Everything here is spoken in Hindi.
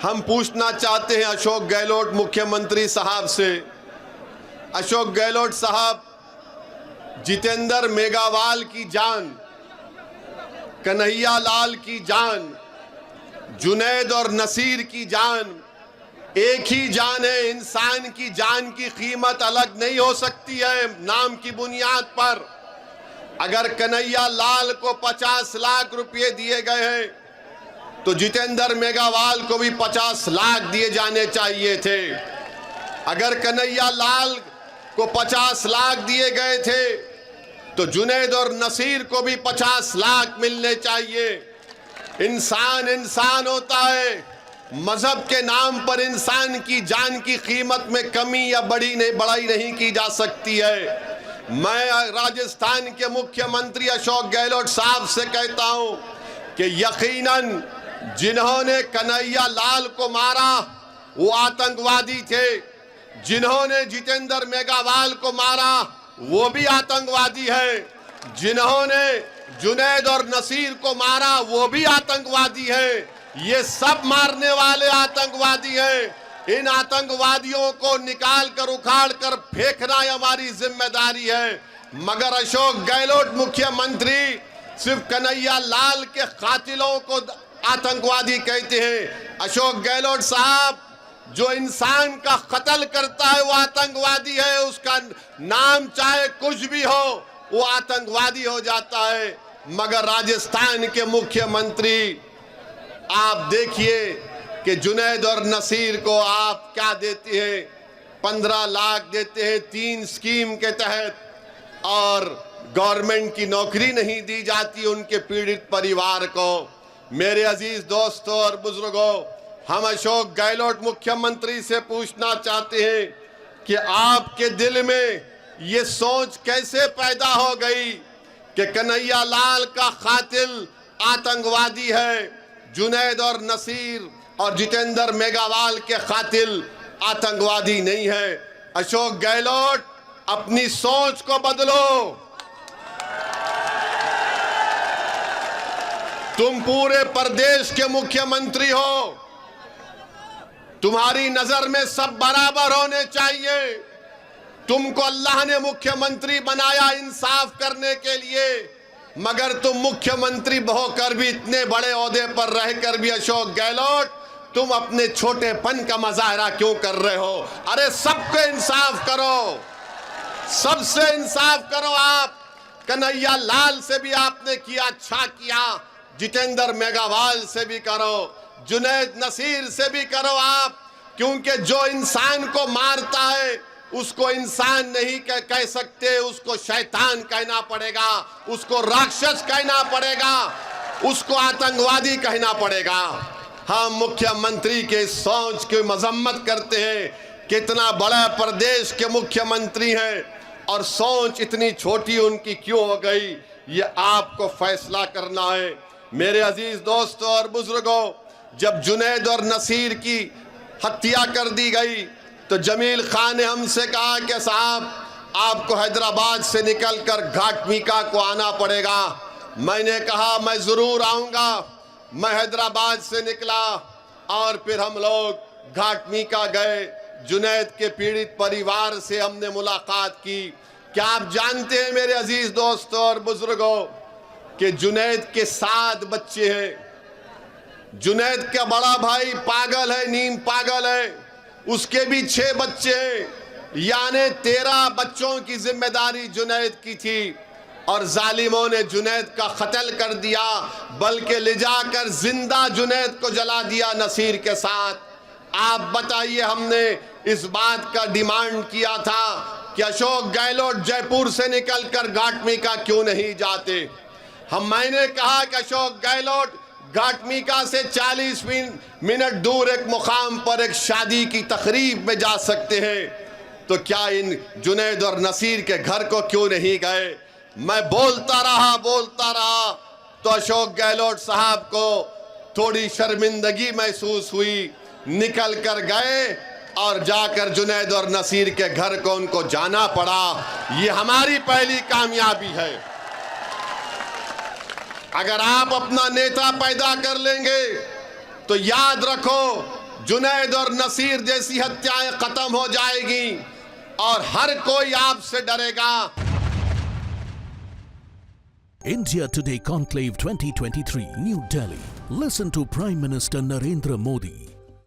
हम पूछना चाहते हैं अशोक गहलोत मुख्यमंत्री साहब से। अशोक गहलोत साहब, जितेंद्र मेघवाल की जान, कन्हैया लाल की जान, जुनैद और नसीर की जान एक ही जान है। इंसान की जान की कीमत अलग नहीं हो सकती है नाम की बुनियाद पर। अगर कन्हैया लाल को 50 लाख रुपए दिए गए हैं तो जितेंद्र मेघवाल को भी 50 लाख दिए जाने चाहिए थे। अगर कन्हैया लाल को 50 लाख दिए गए थे तो जुनैद और नसीर को भी 50 लाख मिलने चाहिए। इंसान इंसान होता है। मजहब के नाम पर इंसान की जान की कीमत में कमी या बढ़ाई नहीं की जा सकती है। मैं राजस्थान के मुख्यमंत्री अशोक गहलोत साहब से कहता हूं कि यकीनन जिन्होंने कन्हैया लाल को मारा वो आतंकवादी थे, जिन्होंने जितेंद्र मेघवाल को मारा वो भी आतंकवादी है, जिन्होंने जुनैद और नसीर को मारा वो भी आतंकवादी है। ये सब मारने वाले आतंकवादी हैं। इन आतंकवादियों को निकाल कर उखाड़ कर फेंकना हमारी जिम्मेदारी है। मगर अशोक गहलोत मुख्यमंत्री सिर्फ कन्हैया लाल के कातिलों को आतंकवादी कहते हैं। अशोक गहलोत साहब, जो इंसान का कत्ल करता है वो आतंकवादी है। उसका नाम चाहे कुछ भी हो वो आतंकवादी हो जाता है। मगर राजस्थान के मुख्यमंत्री, आप देखिए कि जुनैद और नसीर को आप क्या देते हैं, 15 लाख देते हैं 3 स्कीम के तहत, और गवर्नमेंट की नौकरी नहीं दी जाती उनके पीड़ित परिवार को। मेरे अजीज दोस्तों और बुजुर्गों, हम अशोक गहलोत मुख्यमंत्री से पूछना चाहते हैं कि आपके दिल में ये सोच कैसे पैदा हो गई कि कन्हैया लाल का कातिल आतंकवादी है, जुनैद और नसीर और जितेंद्र मेघवाल के कातिल आतंकवादी नहीं है। अशोक गहलोत, अपनी सोच को बदलो। तुम पूरे प्रदेश के मुख्यमंत्री हो, तुम्हारी नजर में सब बराबर होने चाहिए। तुमको अल्लाह ने मुख्यमंत्री बनाया इंसाफ करने के लिए, मगर तुम मुख्यमंत्री होकर भी, इतने बड़े ओहदे पर रहकर भी अशोक गहलोत, तुम अपने छोटेपन का मुजाहरा क्यों कर रहे हो? अरे सबको इंसाफ करो, सबसे इंसाफ करो। आप कन्हैया लाल से भी आपने किया, अच्छा किया, जितेंद्र मेघवाल से भी करो, जुनैद नसीर से भी करो आप, क्योंकि जो इंसान को मारता है उसको इंसान नहीं कह सकते, उसको शैतान कहना पड़ेगा, उसको राक्षस कहना पड़ेगा, उसको आतंकवादी कहना पड़ेगा। हम मुख्यमंत्री के सोच की मजम्मत करते हैं। कितना बड़ा प्रदेश के मुख्यमंत्री हैं और सोच इतनी छोटी उनकी क्यों हो गई, ये आपको फैसला करना है। मेरे अजीज दोस्तों और बुजुर्गों, जब जुनैद और नसीर की हत्या कर दी गई तो जमील खान ने हमसे कहा कि साहब आपको हैदराबाद से निकलकर घाटमीका को आना पड़ेगा। मैंने कहा मैं ज़रूर आऊँगा। मैं हैदराबाद से निकला और फिर हम लोग घाटमीका गए। जुनैद के पीड़ित परिवार से हमने मुलाकात की। क्या आप जानते हैं मेरे अजीज दोस्तों और बुजुर्गों कि जुनैद के 7 बच्चे हैं। जुनैद का बड़ा भाई पागल है, नीम पागल है, उसके भी 6 बच्चे हैं, यानी 13 बच्चों की जिम्मेदारी जुनैद की थी। और जालिमों ने जुनैद का कत्ल कर दिया, बल्कि ले जाकर जिंदा जुनैद को जला दिया नसीर के साथ। आप बताइए, हमने इस बात का डिमांड किया था कि अशोक गहलोत जयपुर से निकलकर घाटमीका क्यों नहीं जाते। मैंने कहा कि अशोक गहलोत घाटमीका से 40 मिनट दूर एक मुकाम पर एक शादी की तकरीब में जा सकते हैं, तो क्या इन जुनैद और नसीर के घर को क्यों नहीं गए? मैं बोलता रहा तो अशोक गहलोत साहब को थोड़ी शर्मिंदगी महसूस हुई। निकल कर गए और जाकर जुनैद और नसीर के घर को उनको जाना पड़ा। ये हमारी पहली कामयाबी है। अगर आप अपना नेता पैदा कर लेंगे तो याद रखो जुनैद और नसीर जैसी हत्याएं खत्म हो जाएगी और हर कोई आपसे डरेगा। India Today Conclave 2023, New Delhi. Listen to Prime Minister Narendra Modi.